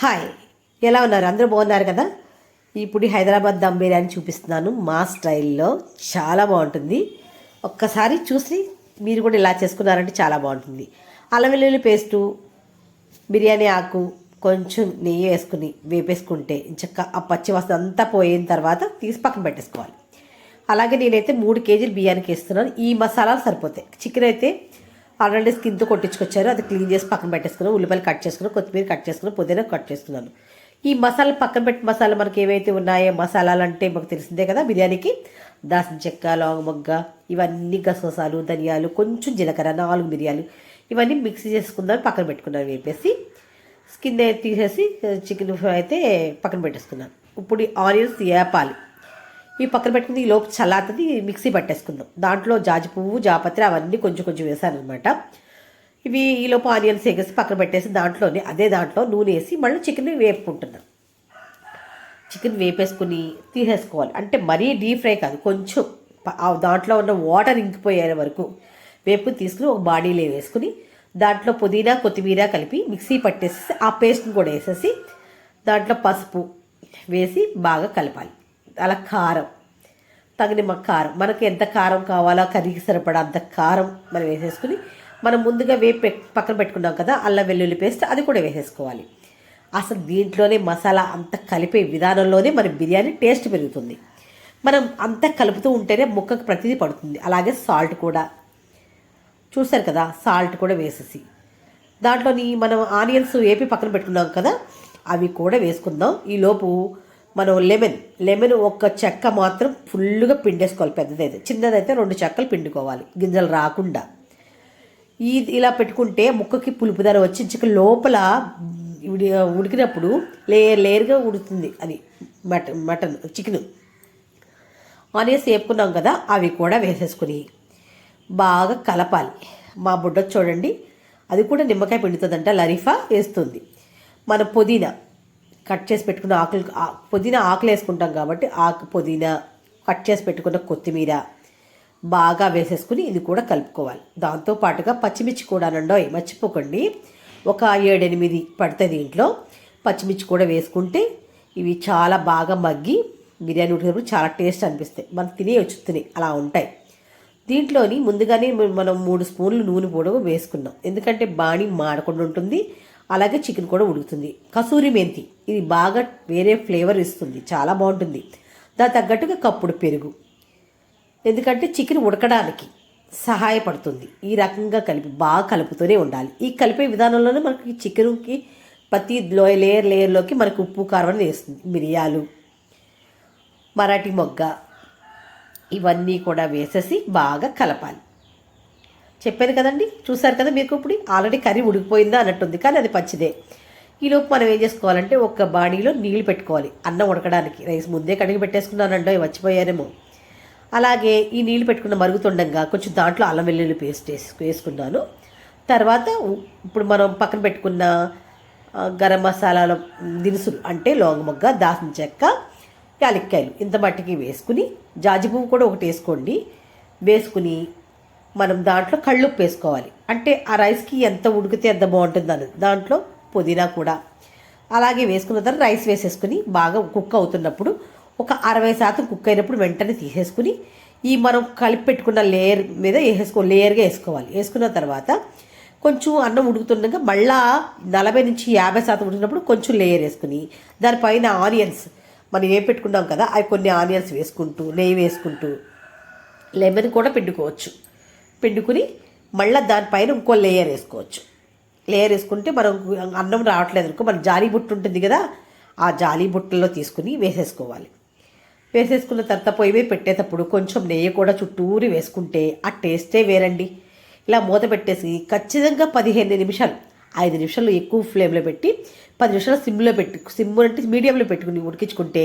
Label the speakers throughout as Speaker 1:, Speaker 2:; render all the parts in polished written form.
Speaker 1: Hi, ఎలా ఉన్నారు? అందరూ బాగున్నారు కదా? ఇప్పుడు హైదరాబాద్ దమ్ బిర్యానీ చూపిస్తున్నాను మా స్టైల్లో. చాలా బాగుంటుంది. ఒక్కసారి చూసి మీరు కూడా ఇలా చేసుకున్నారంటే చాలా బాగుంటుంది. అల్లం వెల్లుల్లి పేస్టు, బిర్యానీ ఆకు, కొంచెం నెయ్యి వేసుకుని వేపేసుకుంటే చక్క ఆ పచ్చి వాసన అంతా పోయిన తర్వాత తీసి పక్కన పెట్టేసుకోవాలి. అలాగే నేనైతే 3 కేజీలు బియ్యానికి వేస్తున్నాను. ఈ మసాలాలు సరిపోతాయి. చికెన్ అయితే ఆల్రెడీ స్కిన్తో కొట్టించుకొచ్చారు, అది క్లీన్ చేసి పక్కన పెట్టేసుకున్నాను. ఉల్లిపాయలు కట్ చేసుకున్నాను, కొత్తిమీర కట్ చేసుకున్నాను, పుదీనా కట్ చేసుకున్నాను. ఈ మసాలా పక్కన పెట్టి మసాలా మనకి ఏవైతే ఉన్నాయో మసాలాలు అంటే మాకు తెలిసిందే కదా బిర్యానీకి. దాల్చిన చెక్క, లవంగ మొగ్గ, ఇవన్నీ గసగసాలు, ధనియాలు, కొంచెం జీలకర్ర, 4 మిరియాలు, ఇవన్నీ మిక్సీ చేసుకుందాం పక్కన పెట్టుకున్నాను. వేపేసి స్కిన్ తీసేసి చికెన్ అయితే పక్కన పెట్టేసుకున్నాను. ఇప్పుడు ఆనియన్స్ వేపాలి. ఈ పక్కన పెట్టుకుని ఈ లోపు చల్లారుతుంది, మిక్సీ పట్టేసుకుందాం. దాంట్లో జాజి పువ్వు, జాపత్రి అవన్నీ కొంచెం కొంచెం వేసాను అనమాట. ఇవి ఈ లోపు ఆనియన్స్ వేసి పక్కన పెట్టేసి అదే దాంట్లో నూనె వేసి మళ్ళీ చికెన్ వేపుకుంటున్నాం. చికెన్ వేపేసుకుని తీసేసుకోవాలి. అంటే మరీ డీప్ ఫ్రై కాదు, కొంచెం దాంట్లో ఉన్న వాటర్ ఇంకిపోయే వరకు వేపుకుని తీసుకుని ఒక బాడీలో వేసుకుని దాంట్లో పుదీనా, కొత్తిమీర కలిపి మిక్సీ పట్టేసి ఆ పేస్ట్ని కూడా వేసేసి దాంట్లో పసుపు వేసి బాగా కలపాలి. అలా కారం, తగిన కారం, మనకి ఎంత కారం కావాలో కర్రీకి సరిపడా అంత కారం మనం వేసేసుకుని మనం ముందుగా పక్కన పెట్టుకున్నాం కదా అల్లం వెల్లుల్లి పేస్ట్, అది కూడా వేసేసుకోవాలి. అసలు దీంట్లోనే మసాలా అంత కలిపే విధానంలోనే మన బిర్యానీ టేస్ట్ పెరుగుతుంది. మనం అంతా కలుపుతూ ఉంటేనే ముక్కకు ప్రతిదీ పడుతుంది. అలాగే సాల్ట్ కూడా చూసారు కదా, సాల్ట్ కూడా వేసేసి దాంట్లోని మనం ఆనియన్స్ వేపి పక్కన పెట్టుకున్నాం కదా అవి కూడా వేసుకుందాం. ఈలోపు మనం లెమన్ ఒక్క చెక్క మాత్రం ఫుల్గా పిండేసుకోవాలి. పెద్దదైతే, చిన్నదైతే 2 చెక్కలు పిండుకోవాలి, గింజలు రాకుండా. ఇలా పెట్టుకుంటే ముక్కకి పులుపుదర వచ్చి చికెన్ లోపల ఉడికినప్పుడు లేయర్గా ఉడుకుతుంది. అది మటన్ చికెన్. ఆనియన్స్ వేపుకున్నాం కదా అవి కూడా వేసేసుకుని బాగా కలపాలి. మా బుడ్డ చూడండి, అది కూడా నిమ్మకాయ పిండుతుందంట, లరీఫా వేస్తుంది. మన పుదీనా కట్ చేసి పెట్టుకున్న పుదీనా ఆకులు వేసుకుంటాం కాబట్టి పుదీనా కట్ చేసి పెట్టుకున్న కొత్తిమీర బాగా వేసేసుకుని ఇది కూడా కలుపుకోవాలి. దాంతోపాటుగా పచ్చిమిర్చి కూడా మర్చిపోకండి, ఒక 7-8 పడితే దీంట్లో పచ్చిమిర్చి కూడా వేసుకుంటే ఇవి చాలా బాగా మగ్గి బిర్యానీ ఉడికినప్పుడు చాలా టేస్ట్ అనిపిస్తాయి. మనం తినే అలా ఉంటాయి. దీంట్లోని ముందుగానే మనం 3 స్పూన్లు నూనె పొడవు వేసుకున్నాం, ఎందుకంటే బాణీ మాడకుండా ఉంటుంది. అలాగే చికెన్ కూడా ఉడుకుతుంది. కసూరి మెంతి, ఇది బాగా వేరే ఫ్లేవర్ ఇస్తుంది, చాలా బాగుంటుంది. దాని తగ్గట్టుగా కప్పుడు పెరుగు, ఎందుకంటే చికెన్ ఉడకడానికి సహాయపడుతుంది. ఈ రకంగా బాగా కలుపుతూనే ఉండాలి. ఈ కలిపే విధానంలోనే మనకి చికెన్కి ప్రతి లేయర్లోకి మనకు ఉప్పు కారం వేస్తుంది. మిరియాలు, మరాఠీ మొగ్గ, ఇవన్నీ కూడా వేసేసి బాగా కలపాలి. చెప్పాను కదండి, చూసారు కదా మీకు. ఇప్పుడు ఆల్రెడీ కర్రీ ఉడికిపోయిందా అన్నట్టుంది, కానీ అది పచ్చిదే. ఈలోపు మనం ఏం చేసుకోవాలంటే ఒక బాణీలో నీళ్ళు పెట్టుకోవాలి అన్నం ఉడకడానికి. రైస్ ముందే కడిగి పెట్టేసుకున్నానండో, మర్చిపోయారేమో. అలాగే ఈ నీళ్ళు పెట్టుకున్న మరుగుతుండగా కొంచెం దాంట్లో అల్లం వెల్లుల్లి పేస్ట్ వేసుకున్నాను. తర్వాత ఇప్పుడు మనం పక్కన పెట్టుకున్న గరం మసాలాల దినుసులు అంటే లవంగమొగ్గ, దాల్చిన చెక్క, యాలక్కాయలు ఇంత మట్టికి వేసుకుని, జాజి పువ్వు కూడా ఒకటి వేసుకోండి. వేసుకుని మనం దాంట్లో కళ్ళుప్పు వేసుకోవాలి. అంటే ఆ రైస్కి ఎంత ఉడికితే ఎంత బాగుంటుందని. దాంట్లో పుదీనా కూడా అలాగే వేసుకున్న తర్వాత రైస్ వేసేసుకుని బాగా కుక్ అవుతున్నప్పుడు ఒక 60% కుక్ అయినప్పుడు వెంటనే తీసేసుకుని ఈ మనం కలిపి పెట్టుకున్న లేయర్ మీద లేయర్గా వేసుకోవాలి. వేసుకున్న తర్వాత కొంచెం అన్నం ఉడుకుతుండగా మళ్ళా 40 నుంచి 50% ఉడికినప్పుడు కొంచెం లేయర్ వేసుకుని దానిపైన ఆనియన్స్ మనం ఏం పెట్టుకున్నాం కదా అవి కొన్ని ఆనియన్స్ వేసుకుంటూ, నెయ్యి వేసుకుంటూ, లెమన్ కూడా పిండుకుని మళ్ళీ దానిపైన ఇంకో లేయర్ వేసుకోవచ్చు. లేయర్ వేసుకుంటే మనం అన్నం రావట్లేదు అనుకో, మన జాలీ బుట్ట ఉంటుంది కదా, ఆ జాలీ బుట్టలో తీసుకుని వేసేసుకోవాలి. వేసేసుకున్న తర్వాత పొయ్యి మీద పెట్టేటప్పుడు కొంచెం నెయ్యి కూడా చుట్టూరి వేసుకుంటే ఆ టేస్టే వేరండి. ఇలా మూత పెట్టేసి ఖచ్చితంగా 15 నిమిషాలు, 5 నిమిషాలు ఎక్కువ ఫ్లేమ్లో పెట్టి 10 నిమిషాలు సిమ్ అంటే మీడియంలో పెట్టుకుని ఉడికించుకుంటే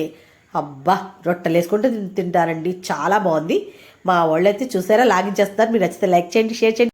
Speaker 1: అబ్బా రొట్టెలు వేసుకుంటే తింటారండి. చాలా బాగుంది. మా వాళ్ళు అయితే చూసారా లాగించేస్తారు. మీరు నచ్చితే లైక్ చేయండి, షేర్ చేయండి.